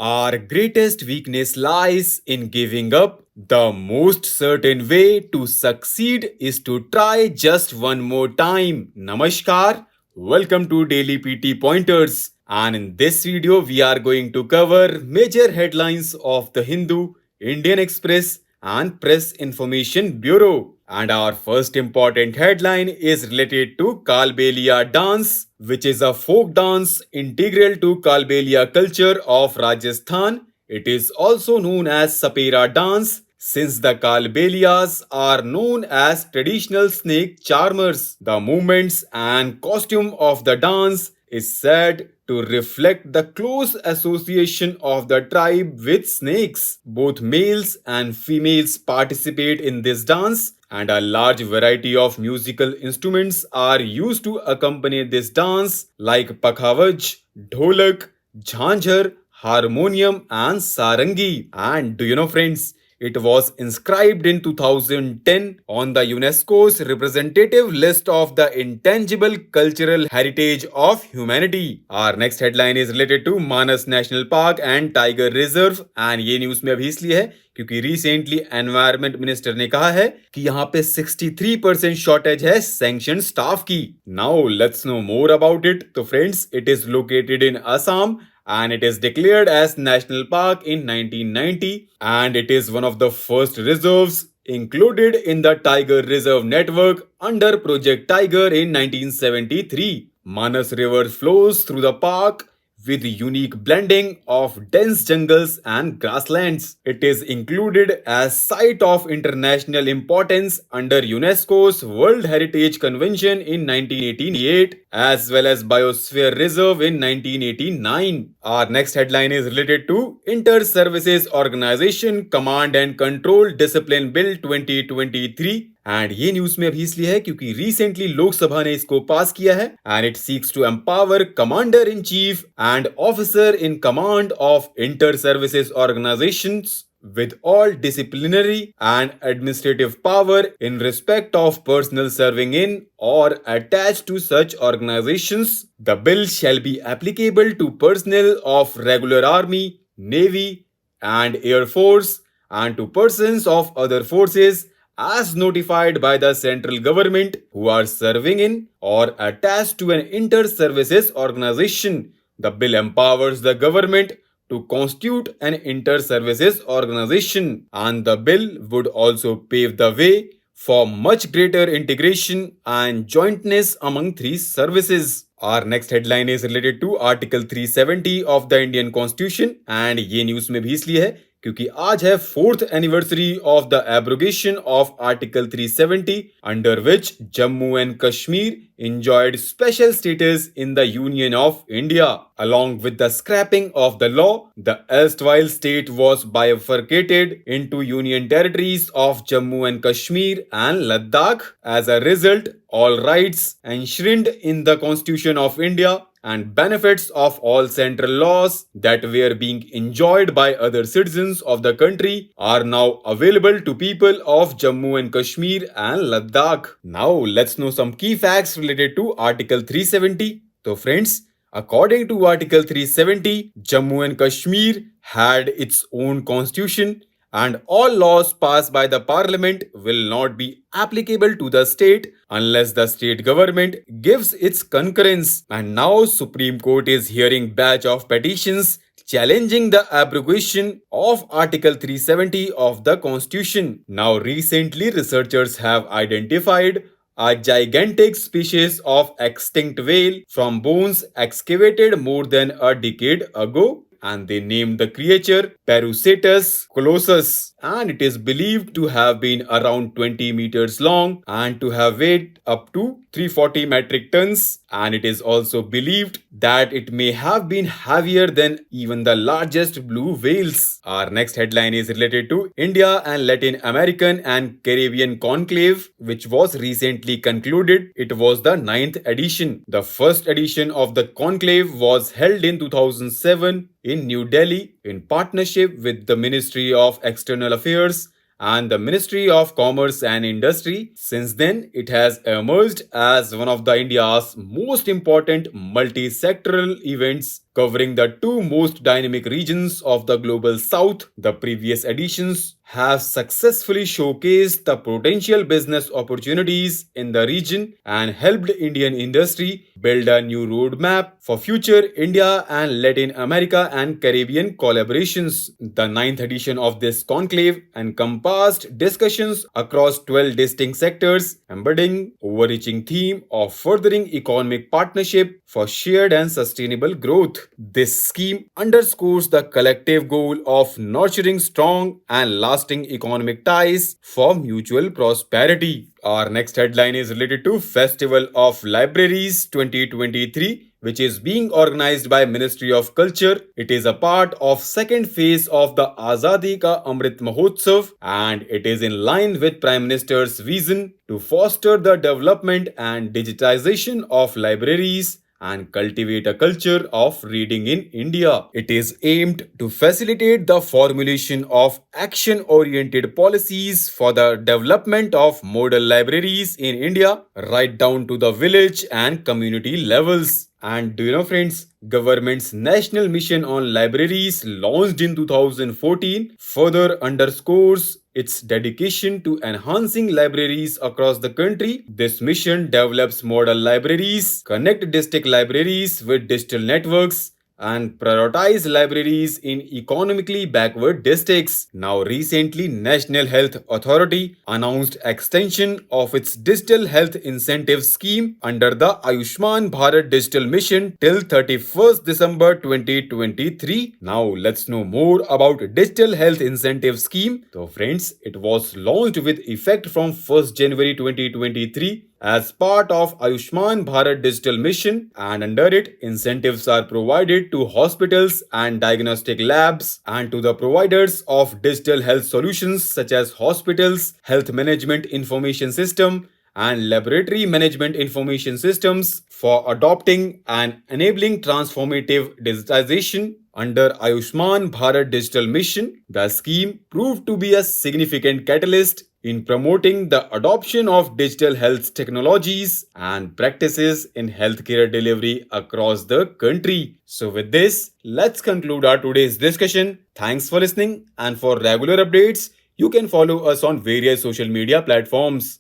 Our greatest weakness lies in giving up. The most certain way to succeed is to try just one more time. Namaskar. Welcome to Daily PT Pointers. And in this video, we are going to cover major headlines of the Hindu, Indian Express, and Press Information Bureau. And our first important headline is related to Kalbelia Dance, which is a folk dance integral to Kalbelia culture of Rajasthan. It is also known as Sapera dance, since the Kalbelias are known as traditional snake charmers. The movements and costume of the dance is said to reflect the close association of the tribe with snakes. Both males and females participate in this dance, and a large variety of musical instruments are used to accompany this dance, like pakhavaj, dholak, jhanjhar, harmonium, and sarangi. And do you know, friends, it was inscribed in 2010 on the UNESCO's representative list of the intangible cultural heritage of humanity. Our next headline is related to Manas National Park and Tiger Reserve, and ये news में अभी इसलिए है क्योंकि recently environment minister ने कहा है कि यहाँ पे 63% शॉर्टेज है सैंक्शन स्टाफ की. Now let's know more about it. तो friends, it is located in Assam and it is declared as national park in 1990, and it is one of the first reserves included in the Tiger Reserve network under Project Tiger in 1973. Manas River flows through the park with unique blending of dense jungles and grasslands. It is included as site of international importance under UNESCO's World Heritage Convention in 1988 as well as Biosphere Reserve in 1989. Our next headline is related to Inter-Services Organization Command and Control Discipline Bill 2023. And ये news में अभी इसलिए है क्योंकि recently Lok Sabha ने इसको पास किया है, and it seeks to empower commander in chief and officer in command of inter services organisations with all disciplinary and administrative power in respect of personnel serving in or attached to such organizations. The bill shall be applicable to personnel of regular army, navy, and air force, and to persons of other forces as notified by the central government who are serving in or attached to an inter-services organization. The bill empowers the government to constitute an inter-services organization, and the bill would also pave the way for much greater integration and jointness among three services. Our next headline is related to Article 370 of the Indian Constitution, and ये news में भी इसलिए है क्योंकि आज है 4th anniversary of the abrogation of article 370 under which Jammu and Kashmir enjoyed special status in the Union of India. Along with the scrapping of the law, the erstwhile state was bifurcated into union territories of Jammu and Kashmir and Ladakh. As a result, all rights enshrined in the Constitution of India and benefits of all central laws that were being enjoyed by other citizens of the country are now available to people of Jammu and Kashmir and Ladakh. Now let's know some key facts related to Article 370. So friends, according to Article 370, Jammu and Kashmir had its own constitution, and all laws passed by the parliament will not be applicable to the state unless the state government gives its concurrence. And now Supreme Court is hearing batch of petitions challenging the abrogation of Article 370 of the Constitution. Now recently researchers have identified a gigantic species of extinct whale from bones excavated more than a decade ago, and they named the creature Perucetus colossus, and it is believed to have been around 20 meters long and to have weighed up to 340 metric tons, and it is also believed that it may have been heavier than even the largest blue whales. Our next headline is related to India and Latin American and Caribbean Conclave, which was recently concluded. It was the 9th edition. The first edition of the conclave was held in 2007 in New Delhi in partnership with the Ministry of External Affairs and the Ministry of Commerce and Industry. Since then, it has emerged as one of the India's most important multi-sectoral events covering the two most dynamic regions of the global south. The previous editions have successfully showcased the potential business opportunities in the region and helped Indian industry build a new roadmap for future India and Latin America and Caribbean collaborations. The ninth edition of this conclave encompassed discussions across 12 distinct sectors, embedding overreaching theme of furthering economic partnership for shared and sustainable growth. This scheme underscores the collective goal of nurturing strong and lasting economic ties for mutual prosperity. Our next headline is related to Festival of Libraries 2023, which is being organized by Ministry of Culture. It is a part of second phase of the Azadi Ka Amrit Mahotsav, and it is in line with Prime Minister's vision to foster the development and digitization of libraries and cultivate a culture of reading in India. It is aimed to facilitate the formulation of action-oriented policies for the development of model libraries in India, right down to the village and community levels. And do you know, friends, government's national mission on libraries launched in 2014 further underscores its dedication to enhancing libraries across the country. This mission develops model libraries, connect district libraries with digital networks, and prioritize libraries in economically backward districts. Now recently, National Health Authority announced extension of its digital health incentive scheme under the Ayushman Bharat Digital Mission till 31st December 2023. Now let's know more about Digital Health Incentive Scheme. So friends, it was launched with effect from 1st January 2023 as part of Ayushman Bharat Digital Mission, and under it, incentives are provided to hospitals and diagnostic labs and to the providers of digital health solutions such as hospitals, health management information system, and laboratory management information systems for adopting and enabling transformative digitization. Under Ayushman Bharat Digital Mission, the scheme proved to be a significant catalyst in promoting the adoption of digital health technologies and practices in healthcare delivery across the country. So with this, let's conclude our today's discussion. Thanks for listening, and for regular updates, you can follow us on various social media platforms.